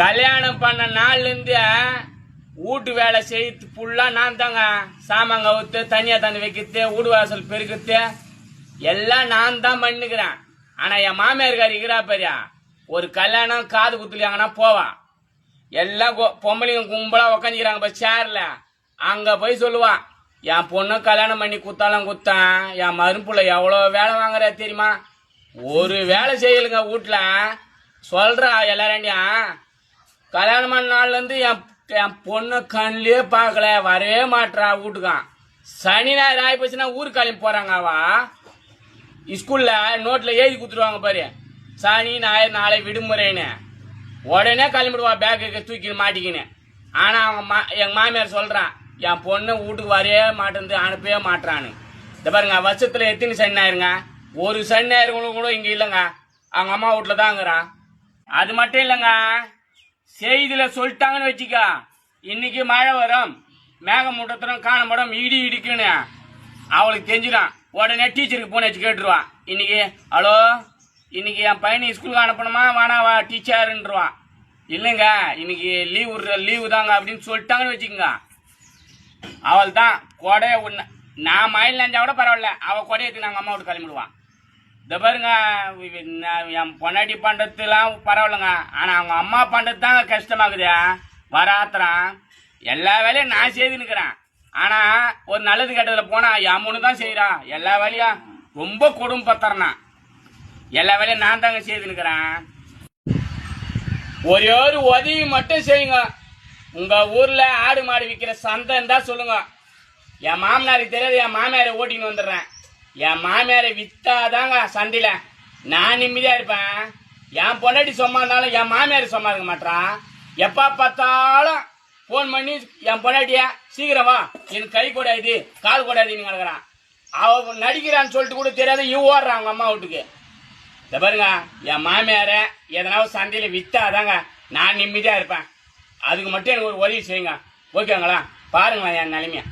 கல்யாணம் பண்ண நாள்லேருந்து வீட்டு வேலை செய்யறது ஃபுல்லாக நான் தாங்க. சாமான் கவுத்து தனியாக தண்ணி வைக்கிறது, வீடு வாசல் பெருக்கிறது எல்லாம் நான் தான் பண்ணிக்கிறேன். ஆனால் என் மாமியார்காரி இருக்கிறா பெரியா, ஒரு கல்யாணம் காது குத்துலியாங்கன்னா போவான். எல்லாம் பொம்பளைங்க கும்பலாக உக்காந்துக்கிறாங்க சேரில். அங்கே போய் சொல்லுவான், என் பொண்ணு கல்யாணம் பண்ணி குத்தாலும் குத்தான், என் மருப்புல எவ்வளோ வேலை வாங்குறா தெரியுமா, ஒரு வேலை செய்யலுங்க வீட்டில். சொல்கிறா எல்லாரையும், கல்யாணம் பண்ண நாள்லேருந்து என் பொண்ணு கண்ணிலே பார்க்கல, வரவே மாட்டுறா வீட்டுக்கான். சனி ஞாயிறு ஆகி போச்சுன்னா ஊருக்கு கிளம்பி போகிறாங்க. அவ ஸ்கூலில் நோட்டில் எழுதி கொடுத்துருவாங்க பாரு, சனி ஞாயிறு நாளை விடுமுறைன்னு. உடனே கிளம்பிடுவா பேக்கு தூக்கி மாட்டிக்கின்னு. ஆனால் அவங்க எங்கள் மாமியார் சொல்கிறான், என் பொண்ணு வீட்டுக்கு வரவே மாட்டேந்து, அனுப்பவே மாட்டுறான்னு. இந்த பாருங்க, வருஷத்தில் எத்தனை சனி ஞாயிறுங்க? ஒரு சனி ஞாயிறு கூட இங்கே இல்லைங்க, அவங்க அம்மா வீட்டில் தாங்கிறான். அது மட்டும் இல்லைங்க, செய்தியில் சொல்லிட்டாங்கன்னு வச்சுக்க, இன்னைக்கு மழை வரும், மேகமூட்டத்திலும் காணப்படும், இடி இடிக்குன்னு அவளுக்கு தெரிஞ்சிடும். உடனே டீச்சருக்கு போன் வச்சு கேட்டுருவான், இன்னைக்கு ஹலோ இன்னைக்கு என் பையனை ஸ்கூலுக்கு அனுப்பணுமா வேணாவா டீச்சருன்றான். இல்லைங்க இன்னைக்கு லீவு தாங்க அப்படின்னு சொல்லிட்டாங்கன்னு வச்சுக்கோங்க, அவள் தான் கொடையை ஒன்று. நான் மயில் நினைஞ்சா கூட பரவாயில்ல, அவள் கொடையை எடுத்து நாங்கள் அம்மா விட்டு கிளம்பிடுவான். இந்த பாருங்க, என் பொண்டாட்டி பண்ணுறதுலாம் பரவாயில்லைங்க, ஆனால் அவங்க அம்மா பண்ணுறது தாங்க கஷ்டமாகுது. வராத்திரம் எல்லா வேலையும் நான் செய்துன்னுக்கிறேன். ஆனால் ஒரு நல்லது கெட்டதில் போனால் என் பொண்ணு தான் செய்கிறான். எல்லா வேலையும் ரொம்ப குடும்பத்தரனா, எல்லா வேலையும் நான் தாங்க செய்துன்னுக்கிறேன். ஒரே ஒரு உதவி மட்டும் செய்யுங்க, உங்கள் ஊரில் ஆடு மாடு விற்கிற சந்தை இருந்தால் சொல்லுங்க. என் மாமனாருக்கு தெரியாது, என் மாமியாரை ஓட்டின்னு வந்துடுறேன். என் மாமியாரை வித்தாதாங்க சந்தையில் நான் நிம்மதியாக இருப்பேன். என் பொண்டாட்டி சும்மா இருந்தாலும் என் மாமியார் சும்மா இருக்க மாட்டான். எப்போ பார்த்தாலும் ஃபோன் பண்ணி என் பொண்டாட்டியா சீக்கிரம் வா, எனக்கு கை கூடாது கால் கூடாதுன்னு கிடக்குறான். அவ நடிக்கிறான்னு சொல்லிட்டு கூட தெரியாத இவ ஓடுறான் அவங்க அம்மா வீட்டுக்கு. இதை பாருங்க, என் மாமியாரை எதனாவது சந்தையில் வித்தாதாங்க நான் நிம்மதியாக இருப்பேன். அதுக்கு மட்டும் எனக்கு ஒரு உதவி செய்யுங்க, ஓகேங்களா? பாருங்களேன் என் நிலைமையா.